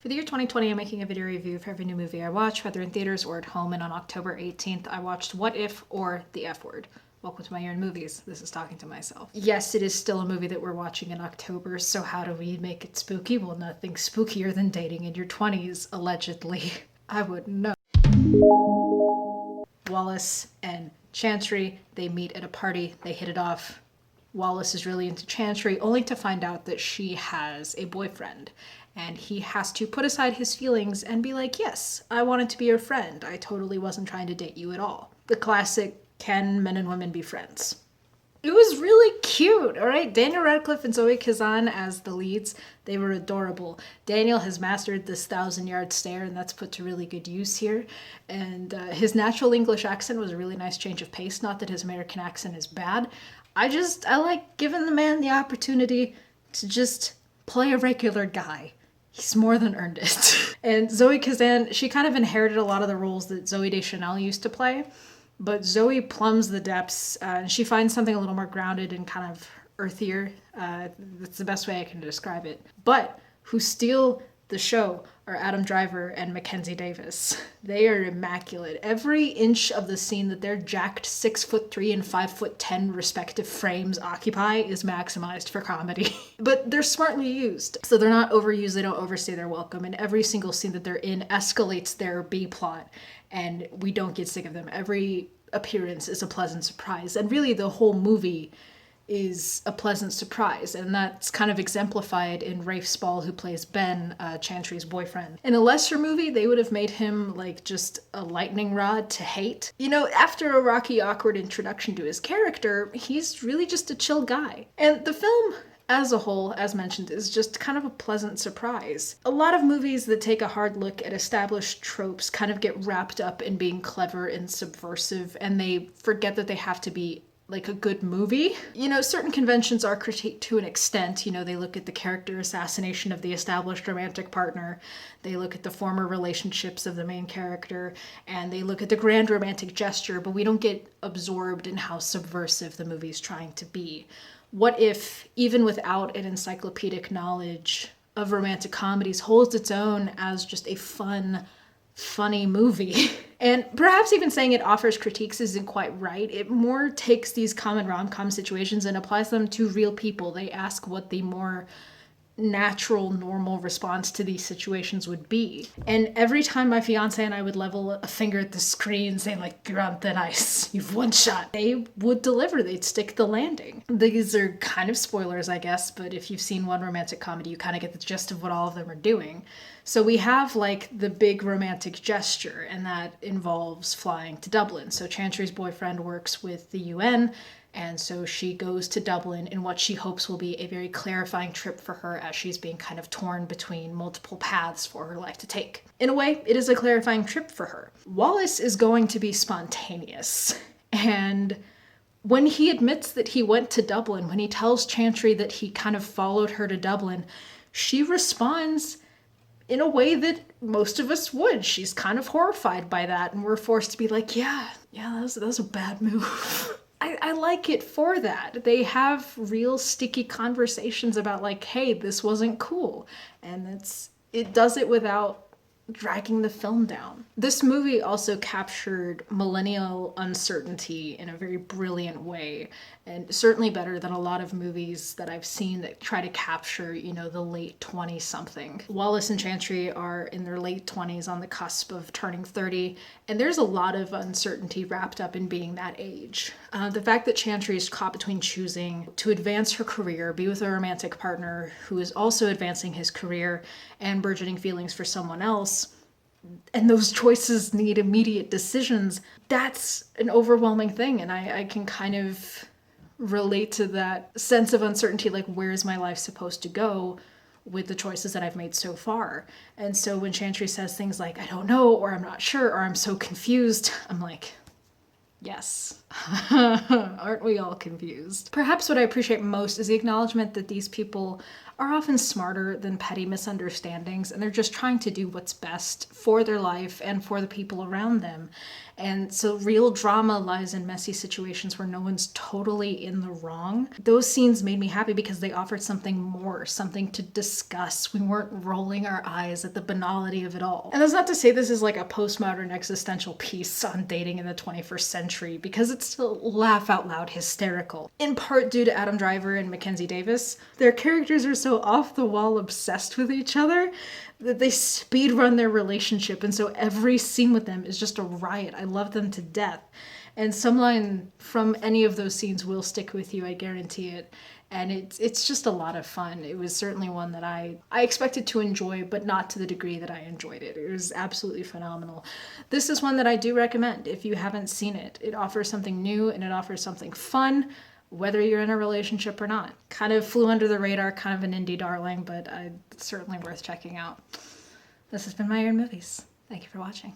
For the year 2020, I'm making a video review for every new movie I watch, whether in theaters or at home, and on October 18th, I watched What If or The F Word. Welcome to my year in movies. This is talking to myself. Yes, it is still a movie that we're watching in October, so how do we make it spooky? Well, nothing spookier than dating in your 20s, allegedly. I wouldn't know. Wallace and Chantry, they meet at a party, they hit it off. Wallace is really into Chantry, only to find out that she has a boyfriend. And he has to put aside his feelings and be like, yes, I wanted to be your friend. I totally wasn't trying to date you at all. The classic, can men and women be friends? It was really cute, all right? Daniel Radcliffe and Zoe Kazan as the leads, they were adorable. Daniel has mastered this 1,000-yard stare, and that's put to really good use here. And his natural English accent was a really nice change of pace. Not that his American accent is bad. I like giving the man the opportunity to just play a regular guy. He's more than earned it. And Zoe Kazan, she kind of inherited a lot of the roles that Zoe Deschanel used to play, but Zoe plumbs the depths, and she finds something a little more grounded and kind of earthier. That's the best way I can describe it. But who steal the show are Adam Driver and Mackenzie Davis. They are immaculate. Every inch of the scene that their jacked 6'3" and 5'10" respective frames occupy is maximized for comedy. But they're smartly used. So they're not overused, they don't overstay their welcome, and every single scene that they're in escalates their B plot, and we don't get sick of them. Every appearance is a pleasant surprise, and really the whole movie is a pleasant surprise, and that's kind of exemplified in Rafe Spall, who plays Ben, Chantry's boyfriend. In a lesser movie, they would have made him like just a lightning rod to hate. You know, after a rocky, awkward introduction to his character, he's really just a chill guy. And the film as a whole, as mentioned, is just kind of a pleasant surprise. A lot of movies that take a hard look at established tropes kind of get wrapped up in being clever and subversive, and they forget that they have to be like a good movie. You know, certain conventions are critiqued to an extent. You know, they look at the character assassination of the established romantic partner, they look at the former relationships of the main character, and they look at the grand romantic gesture, but we don't get absorbed in how subversive the movie's trying to be. What If, even without an encyclopedic knowledge of romantic comedies, holds its own as just a funny movie. And perhaps even saying it offers critiques isn't quite right. It more takes these common rom-com situations and applies them to real people. They ask what the more natural, normal response to these situations would be. And every time my fiance and I would level a finger at the screen saying like, you're on thin ice, you've one shot, they would deliver, they'd stick the landing. These are kind of spoilers, I guess, but if you've seen one romantic comedy, you kind of get the gist of what all of them are doing. So we have like the big romantic gesture, and that involves flying to Dublin. So Chantry's boyfriend works with the UN, and so she goes to Dublin in what she hopes will be a very clarifying trip for her, as she's being kind of torn between multiple paths for her life to take. In a way, it is a clarifying trip for her. Wallace is going to be spontaneous, and when he admits that he went to Dublin, when he tells Chantry that he kind of followed her to Dublin, she responds in a way that most of us would. She's kind of horrified by that, and we're forced to be like, yeah, that was a bad move. I like it for that. They have real sticky conversations about like, hey, this wasn't cool. And it does it without dragging the film down. This movie also captured millennial uncertainty in a very brilliant way, and certainly better than a lot of movies that I've seen that try to capture, you know, the late 20-something. Wallace and Chantry are in their late 20s on the cusp of turning 30, and there's a lot of uncertainty wrapped up in being that age. The fact that Chantry is caught between choosing to advance her career, be with a romantic partner who is also advancing his career, and burgeoning feelings for someone else, and those choices need immediate decisions, that's an overwhelming thing. And I can kind of relate to that sense of uncertainty, like, where is my life supposed to go with the choices that I've made so far? And so when Chantry says things like, I don't know, or I'm not sure, or I'm so confused, I'm like, yes. Aren't we all confused? Perhaps what I appreciate most is the acknowledgement that these people are often smarter than petty misunderstandings, and they're just trying to do what's best for their life and for the people around them. And so real drama lies in messy situations where no one's totally in the wrong. Those scenes made me happy because they offered something more, something to discuss. We weren't rolling our eyes at the banality of it all. And that's not to say this is like a postmodern existential piece on dating in the 21st century, because it's still laugh out loud hysterical. In part due to Adam Driver and Mackenzie Davis, their characters are so off the wall obsessed with each other that they speed run their relationship, and so every scene with them is just a riot. I love them to death. And some line from any of those scenes will stick with you, I guarantee it. And it's just a lot of fun. It was certainly one that I expected to enjoy, but not to the degree that I enjoyed it. It was absolutely phenomenal. This is one that I do recommend if you haven't seen it. It offers something new and it offers something fun, whether you're in a relationship or not. Kind of flew under the radar, kind of an indie darling, but certainly worth checking out. This has been My Year in Movies. Thank you for watching.